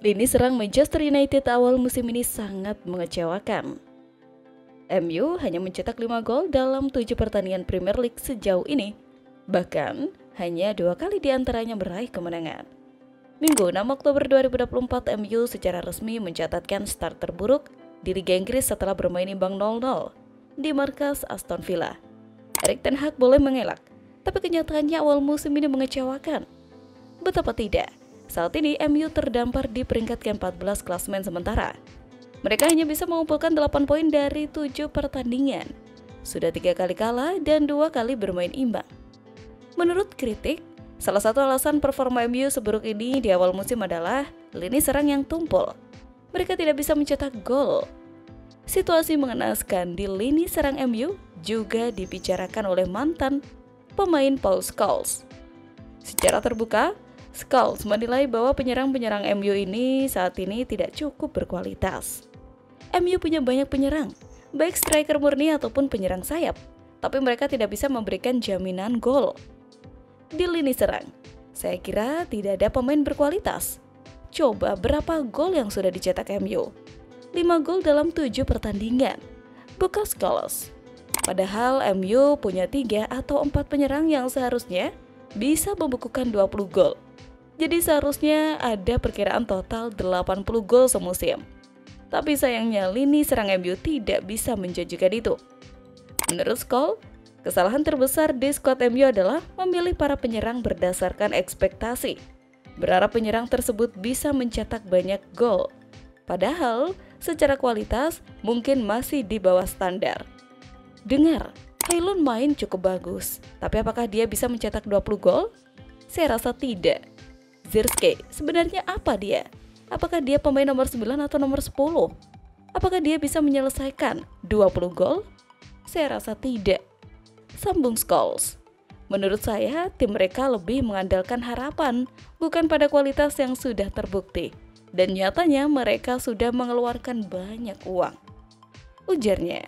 Lini serang Manchester United awal musim ini sangat mengecewakan. MU hanya mencetak 5 gol dalam 7 pertandingan Premier League sejauh ini. Bahkan, hanya 2 kali diantaranya meraih kemenangan. Minggu 6 Oktober 2024, MU secara resmi mencatatkan start terburuk di Liga Inggris setelah bermain imbang 0-0 di markas Aston Villa. Erik ten Hag boleh mengelak, tapi kenyataannya awal musim ini mengecewakan. Betapa tidak, saat ini MU terdampar di peringkat ke-14 klasemen sementara. Mereka hanya bisa mengumpulkan 8 poin dari 7 pertandingan. Sudah 3 kali kalah dan 2 kali bermain imbang. Menurut kritik, salah satu alasan performa MU seburuk ini di awal musim adalah lini serang yang tumpul. Mereka tidak bisa mencetak gol. Situasi mengenaskan di lini serang MU juga dibicarakan oleh mantan pemain Paul Scholes. Secara terbuka, Scholes menilai bahwa penyerang-penyerang MU ini saat ini tidak cukup berkualitas. MU punya banyak penyerang, baik striker murni ataupun penyerang sayap, tapi mereka tidak bisa memberikan jaminan gol. Di lini serang, saya kira tidak ada pemain berkualitas. Coba berapa gol yang sudah dicetak MU? 5 gol dalam 7 pertandingan. Bukan Scholes. Padahal MU punya 3 atau 4 penyerang yang seharusnya bisa membukukan 20 gol. Jadi seharusnya ada perkiraan total 80 gol semusim. Tapi sayangnya lini serang MU tidak bisa menjanjikan itu. Menurut Scholes, kesalahan terbesar di skuad MU adalah memilih para penyerang berdasarkan ekspektasi. Berharap penyerang tersebut bisa mencetak banyak gol. Padahal secara kualitas mungkin masih di bawah standar. Dengar, Højlund main cukup bagus, tapi apakah dia bisa mencetak 20 gol? Saya rasa tidak. Zirkzee, sebenarnya apa dia? Apakah dia pemain nomor 9 atau nomor 10? Apakah dia bisa menyelesaikan 20 gol? Saya rasa tidak. Sambung Scholes. Menurut saya, tim mereka lebih mengandalkan harapan, bukan pada kualitas yang sudah terbukti. Dan nyatanya mereka sudah mengeluarkan banyak uang. Ujarnya.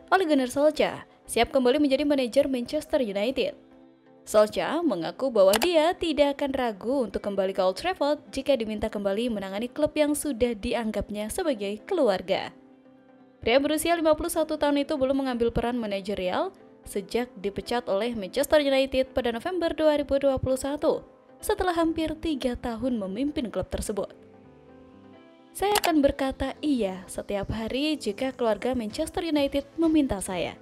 Ole Gunnar Solskjaer siap kembali menjadi manajer Manchester United. Solskjaer mengaku bahwa dia tidak akan ragu untuk kembali ke Old Trafford jika diminta kembali menangani klub yang sudah dianggapnya sebagai keluarga. Pria berusia 51 tahun itu belum mengambil peran manajerial sejak dipecat oleh Manchester United pada November 2021 setelah hampir 3 tahun memimpin klub tersebut. Saya akan berkata iya setiap hari jika keluarga Manchester United meminta saya,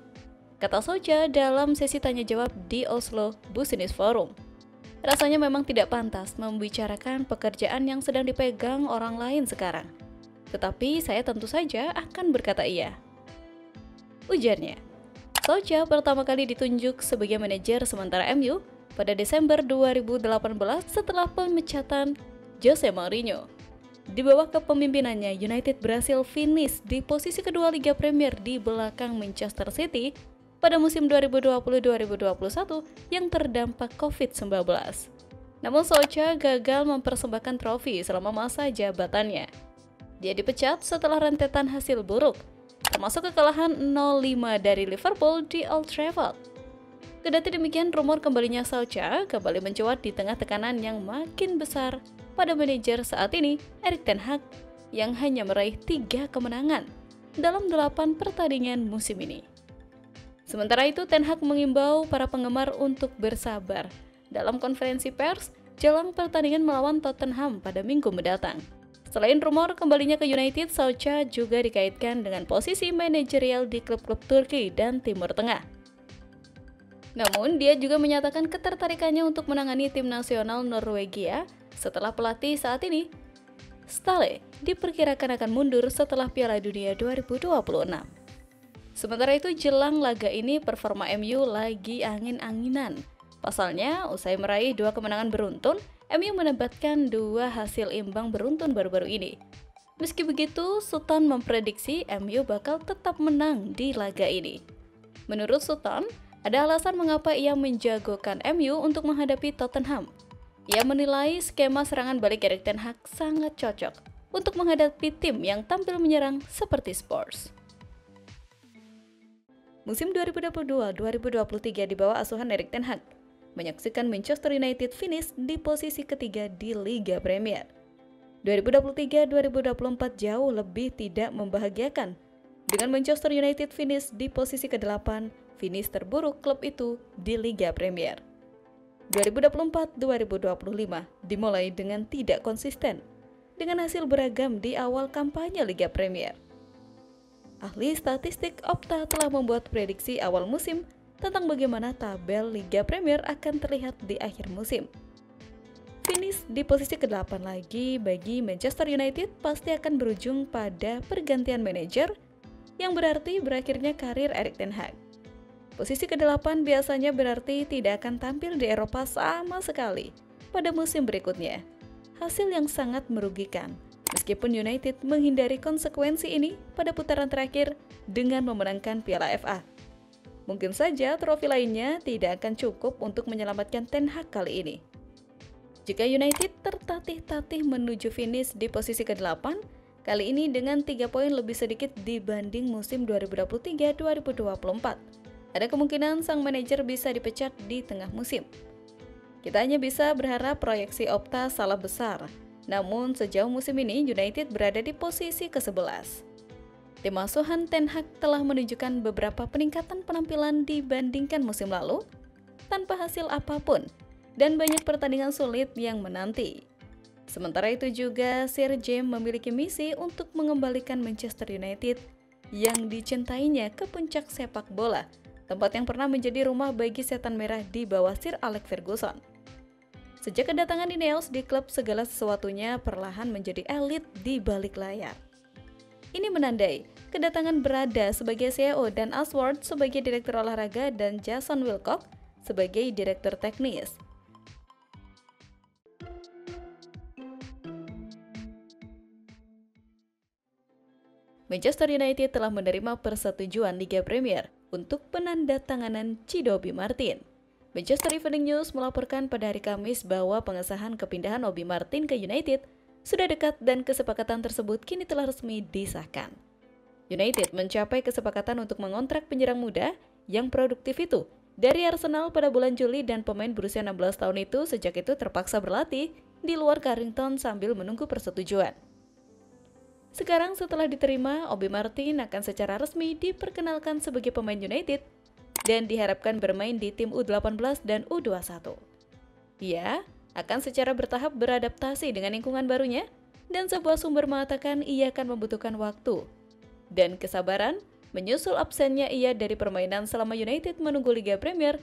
kata Solskjaer dalam sesi tanya jawab di Oslo Business Forum. Rasanya memang tidak pantas membicarakan pekerjaan yang sedang dipegang orang lain sekarang. Tetapi saya tentu saja akan berkata iya. Ujarnya. Solskjaer pertama kali ditunjuk sebagai manajer sementara MU pada Desember 2018 setelah pemecatan Jose Mourinho. Di bawah kepemimpinannya, United berhasil finish di posisi kedua Liga Premier di belakang Manchester City pada musim 2020-2021 yang terdampak COVID-19. Namun Solskjaer gagal mempersembahkan trofi selama masa jabatannya. Dia dipecat setelah rentetan hasil buruk, termasuk kekalahan 0-5 dari Liverpool di Old Trafford. Kendati demikian, rumor kembalinya Solskjaer kembali mencuat di tengah tekanan yang makin besar pada manajer saat ini, Erik ten Hag, yang hanya meraih 3 kemenangan dalam 8 pertandingan musim ini. Sementara itu, ten Hag mengimbau para penggemar untuk bersabar dalam konferensi pers jelang pertandingan melawan Tottenham pada Minggu mendatang. Selain rumor kembalinya ke United, Solskjaer juga dikaitkan dengan posisi manajerial di klub-klub Turki dan Timur Tengah. Namun, dia juga menyatakan ketertarikannya untuk menangani tim nasional Norwegia setelah pelatih saat ini, Ståle, diperkirakan akan mundur setelah Piala Dunia 2026. Sementara itu, jelang laga ini performa MU lagi angin-anginan. Pasalnya, usai meraih 2 kemenangan beruntun, MU menempatkan 2 hasil imbang beruntun baru-baru ini. Meski begitu, Sutton memprediksi MU bakal tetap menang di laga ini. Menurut Sutton, ada alasan mengapa ia menjagokan MU untuk menghadapi Tottenham. Ia menilai skema serangan balik Erik ten Hag sangat cocok untuk menghadapi tim yang tampil menyerang seperti Spurs. Musim 2022-2023 di bawah asuhan Erik ten Hag, menyaksikan Manchester United finish di posisi ketiga di Liga Premier. 2023-2024 jauh lebih tidak membahagiakan, dengan Manchester United finish di posisi ke-8, finish terburuk klub itu di Liga Premier. 2024-2025 dimulai dengan tidak konsisten, dengan hasil beragam di awal kampanye Liga Premier. Ahli statistik Opta telah membuat prediksi awal musim tentang bagaimana tabel Liga Premier akan terlihat di akhir musim. Finish di posisi ke-8 lagi bagi Manchester United pasti akan berujung pada pergantian manajer, yang berarti berakhirnya karir Erik ten Hag. Posisi ke-8 biasanya berarti tidak akan tampil di Eropa sama sekali pada musim berikutnya. Hasil yang sangat merugikan, meskipun United menghindari konsekuensi ini pada putaran terakhir dengan memenangkan Piala FA. Mungkin saja trofi lainnya tidak akan cukup untuk menyelamatkan Ten Hag kali ini. Jika United tertatih-tatih menuju finish di posisi ke-8, kali ini dengan 3 poin lebih sedikit dibanding musim 2023-2024, ada kemungkinan sang manajer bisa dipecat di tengah musim. Kita hanya bisa berharap proyeksi Opta salah besar, namun sejauh musim ini United berada di posisi ke-11. Tim asuhan Ten Hag telah menunjukkan beberapa peningkatan penampilan dibandingkan musim lalu, tanpa hasil apapun, dan banyak pertandingan sulit yang menanti. Sementara itu juga, Sir Jim memiliki misi untuk mengembalikan Manchester United yang dicintainya ke puncak sepak bola, tempat yang pernah menjadi rumah bagi setan merah di bawah Sir Alex Ferguson. Sejak kedatangan Ineos di klub, segala sesuatunya perlahan menjadi elit di balik layar. Ini menandai kedatangan Berada sebagai CEO dan Ashworth sebagai direktur olahraga dan Jason Wilcock sebagai direktur teknis. Manchester United telah menerima persetujuan Liga Premier untuk penandatanganan Chidobe Martin. Manchester Evening News melaporkan pada hari Kamis bahwa pengesahan kepindahan Obi Martin ke United sudah dekat dan kesepakatan tersebut kini telah resmi disahkan. United mencapai kesepakatan untuk mengontrak penyerang muda yang produktif itu dari Arsenal pada bulan Juli, dan pemain berusia 16 tahun itu sejak itu terpaksa berlatih di luar Carrington sambil menunggu persetujuan. Sekarang setelah diterima, Obi Martin akan secara resmi diperkenalkan sebagai pemain United dan diharapkan bermain di tim U18 dan U21. Ia akan secara bertahap beradaptasi dengan lingkungan barunya, dan sebuah sumber mengatakan ia akan membutuhkan waktu dan kesabaran menyusul absennya ia dari permainan selama United menunggu Liga Premier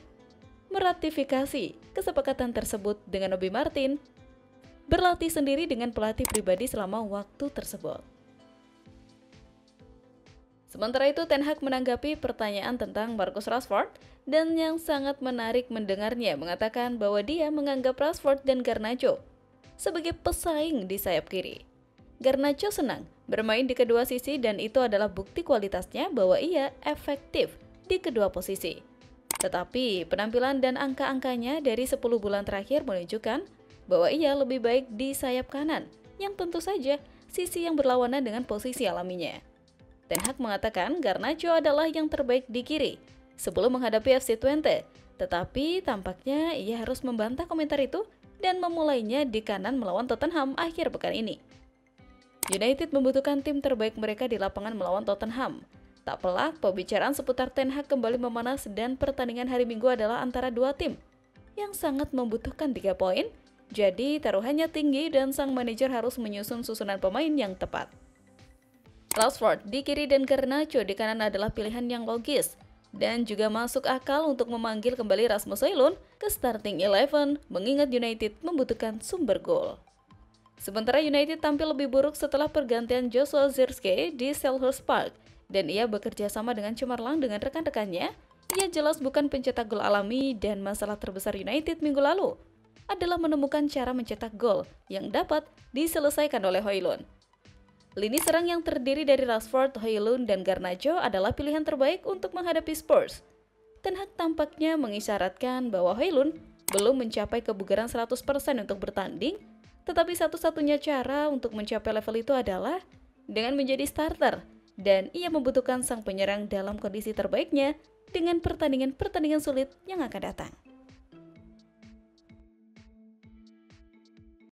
meratifikasi kesepakatan tersebut dengan Obi Martin berlatih sendiri dengan pelatih pribadi selama waktu tersebut. Sementara itu, Ten Hag menanggapi pertanyaan tentang Marcus Rashford, dan yang sangat menarik mendengarnya mengatakan bahwa dia menganggap Rashford dan Garnacho sebagai pesaing di sayap kiri. Garnacho senang bermain di kedua sisi dan itu adalah bukti kualitasnya bahwa ia efektif di kedua posisi. Tetapi penampilan dan angka-angkanya dari 10 bulan terakhir menunjukkan bahwa ia lebih baik di sayap kanan, yang tentu saja sisi yang berlawanan dengan posisi alaminya. Ten Hag mengatakan Garnacho adalah yang terbaik di kiri sebelum menghadapi FC Twente, tetapi tampaknya ia harus membantah komentar itu dan memulainya di kanan melawan Tottenham akhir pekan ini. United membutuhkan tim terbaik mereka di lapangan melawan Tottenham. Tak pelak, pembicaraan seputar Ten Hag kembali memanas dan pertandingan hari Minggu adalah antara dua tim yang sangat membutuhkan 3 poin, jadi taruhannya tinggi dan sang manajer harus menyusun susunan pemain yang tepat. Rashford di kiri dan Garnacho di kanan adalah pilihan yang logis dan juga masuk akal untuk memanggil kembali Rasmus Højlund ke starting 11 mengingat United membutuhkan sumber gol. Sementara United tampil lebih buruk setelah pergantian Joshua Zirkzee di Selhurst Park dan ia bekerja sama dengan cemerlang dengan rekan-rekannya. Ia jelas bukan pencetak gol alami dan masalah terbesar United minggu lalu adalah menemukan cara mencetak gol yang dapat diselesaikan oleh Højlund. Lini serang yang terdiri dari Rashford, Højlund, dan Garnacho adalah pilihan terbaik untuk menghadapi Spurs. Ten Hag tampaknya mengisyaratkan bahwa Højlund belum mencapai kebugaran 100% untuk bertanding, tetapi satu-satunya cara untuk mencapai level itu adalah dengan menjadi starter, dan ia membutuhkan sang penyerang dalam kondisi terbaiknya dengan pertandingan-pertandingan sulit yang akan datang.